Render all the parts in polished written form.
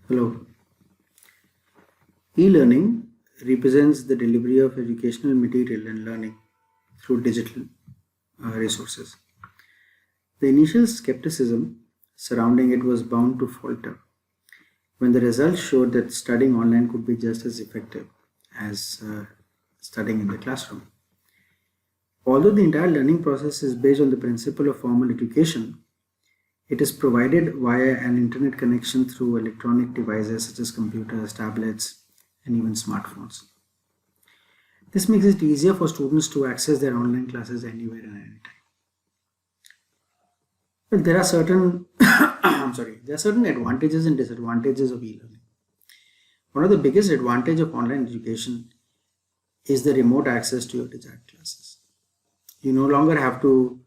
Hello. E-learning represents the delivery of educational material and learning through digital resources. The initial skepticism surrounding it was bound to falter when the results showed that studying online could be just as effective as studying in the classroom. Although the entire learning process is based on the principle of formal education, it is provided via an internet connection through electronic devices such as computers, tablets, and even smartphones. This makes it easier for students to access their online classes anywhere and anytime. But there are certain there are certain advantages and disadvantages of e-learning. One of the biggest advantages of online education is the remote access to your desired classes. You no longer have to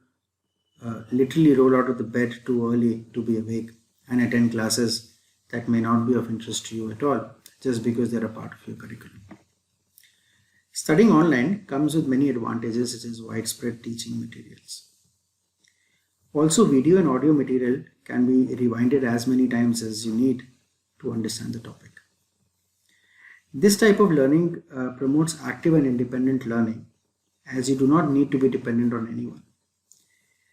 literally roll out of the bed too early to be awake and attend classes that may not be of interest to you at all, just because they're a part of your curriculum. Studying online comes with many advantages such as widespread teaching materials. Also, video and audio material can be rewinded as many times as you need to understand the topic. This type of learning promotes active and independent learning, as you do not need to be dependent on anyone.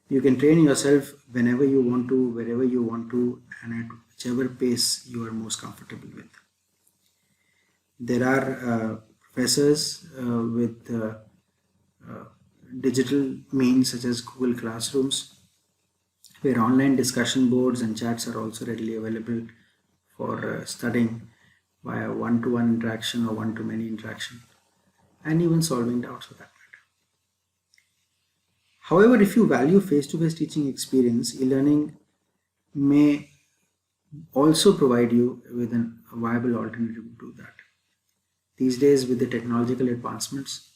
You can train yourself whenever you want to, wherever you want to, and at whichever pace you are most comfortable with. There are professors with digital means such as Google Classrooms, where online discussion boards and chats are also readily available for studying via one-to-one interaction or one-to-many interaction, and even solving doubts for that matter. However, if you value face-to-face teaching experience, e-learning may also provide you with a viable alternative to do that. These days, with the technological advancements,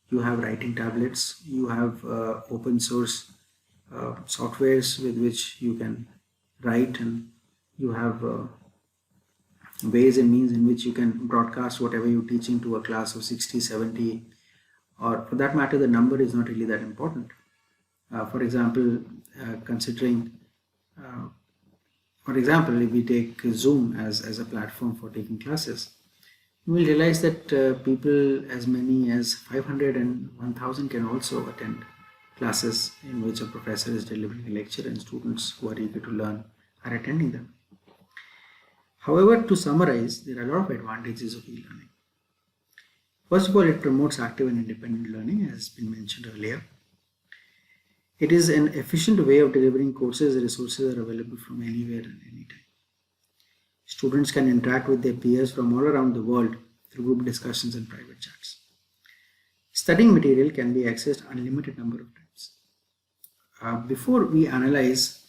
you have writing tablets, you have open source softwares with which you can write, and you have ways and means in which you can broadcast whatever you're teaching to a class of 60, 70, or for that matter, the number is not really that important. For example, if we take Zoom as a platform for taking classes, you will realize that people as many as 500 and 1000 can also attend classes in which a professor is delivering a lecture and students who are eager to learn are attending them. However, to summarize, there are a lot of advantages of e-learning. First of all, it promotes active and independent learning, as has been mentioned earlier. It is an efficient way of delivering courses and resources are available from anywhere and anytime. Students can interact with their peers from all around the world through group discussions and private chats. Studying material can be accessed unlimited number of times. Before we analyze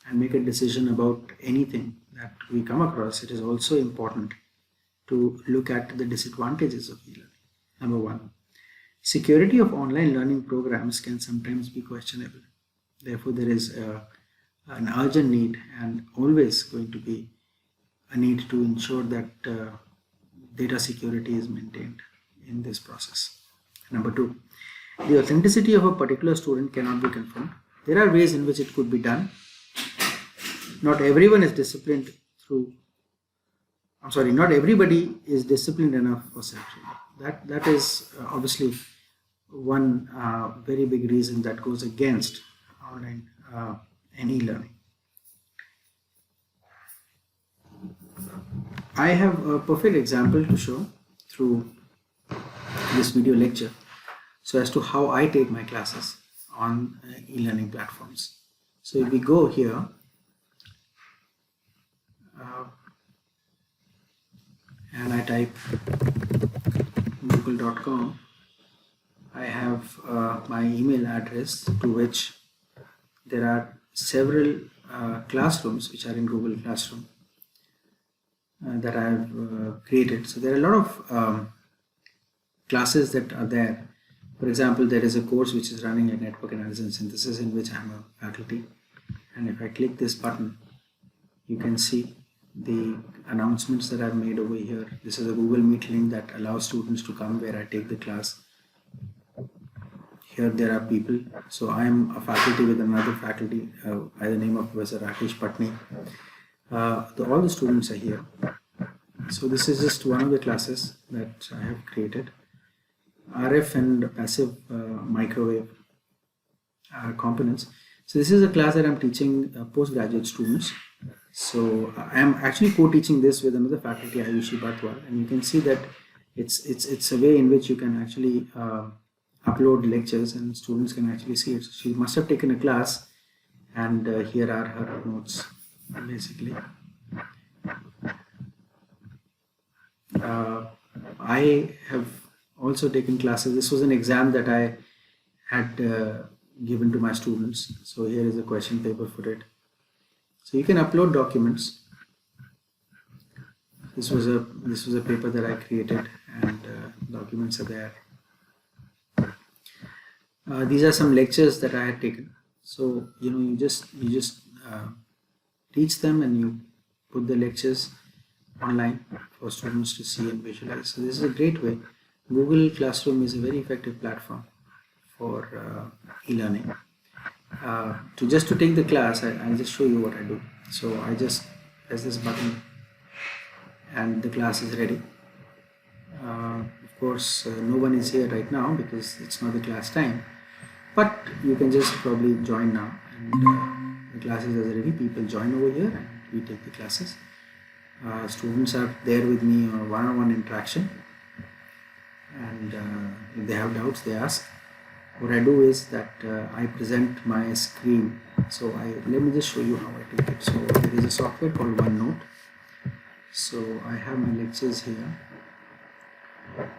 and make a decision about anything that we come across, it is also important to look at the disadvantages of e-learning. Number one, security of online learning programs can sometimes be questionable. Therefore, there is an urgent need and always going to be a need to ensure that data security is maintained in this process. Number two, the authenticity of a particular student cannot be confirmed. There are ways in which it could be done. Not everybody is disciplined enough for self-training. That is obviously one very big reason that goes against online and e-learning. I have a perfect example to show through this video lecture so as to how I take my classes on e-learning platforms. So if we go here and I type google.com, I have my email address to which there are several classrooms which are in Google Classroom that I have created. So there are a lot of classes that are there. For example, there is a course which is running a network analysis and synthesis in which I am a faculty, and if I click this button, you can see the announcements that I've made over here. This is a Google Meet link that allows students to come where I take the class. Here there are people. So I am a faculty with another faculty by the name of Professor Rakesh Patni. All the students are here. So this is just one of the classes that I have created. RF and passive microwave components. So this is a class that I'm teaching postgraduate students. So I am actually co-teaching this with another faculty, Ayushi Batwal, and you can see that it's a way in which you can actually upload lectures and students can actually see it. So she must have taken a class, and here are her notes basically. I have also taken classes. This was an exam that I had given to my students. So here is a question paper for it. So you can upload documents. This was a paper that I created, and documents are there. These are some lectures that I had taken. So you just teach them, and you put the lectures online for students to see and visualize. So this is a great way. Google Classroom is a very effective platform for e-learning. To take the class, I'll just show you what I do. So I just press this button and the class is ready. Of course, no one is here right now because it's not the class time, but you can just probably join now, and the classes are ready. People join over here and we take the classes. Students are there with me on one-on-one interaction, and if they have doubts, they ask. What I do is that I present my screen. So let me just show you how I take it. So there is a software called OneNote. So I have my lectures here.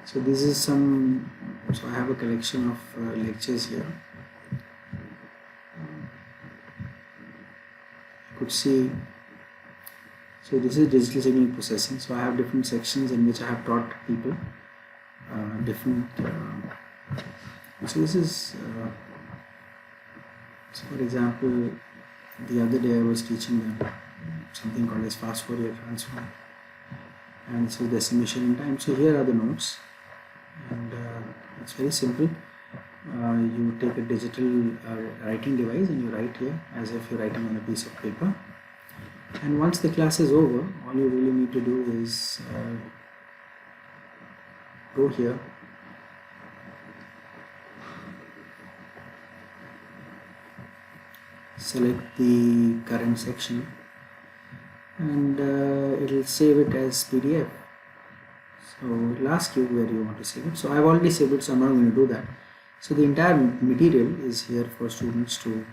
So this is so I have a collection of lectures here. You could see, so this is digital signal processing. So I have different sections in which I have taught people so this is so for example, the other day I was teaching them something called as fast Fourier transform, and this is the estimation in time. So here are the notes, and it's very simple. You take a digital writing device and you write here as if you're writing on a piece of paper, and once the class is over, all you really need to do is go here, select the current section, and it'll save it as PDF. So it'll ask you where you want to save it. So I've already saved it, so I'm not going to do that. So the entire material is here for students to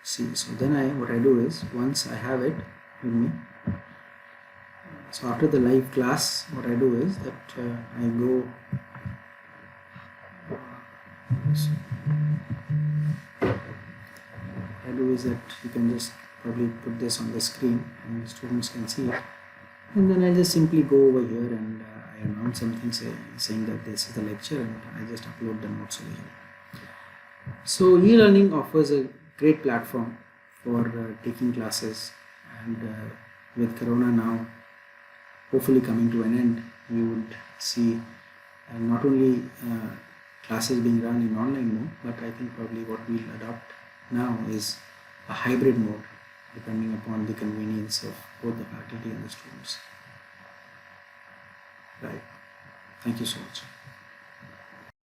see. So then what I do is, once I have it with me, so after the live class, what I do is that I go that you can just probably put this on the screen and students can see it, and then I just simply go over here and I announce something saying that this is the lecture, and I just upload the notes over here. So e-learning offers a great platform for taking classes, and with Corona now hopefully coming to an end, we would see not only classes being run in online mode, but I think probably what we'll adopt now is a hybrid mode, depending upon the convenience of both the faculty and the students. Right. Thank you so much.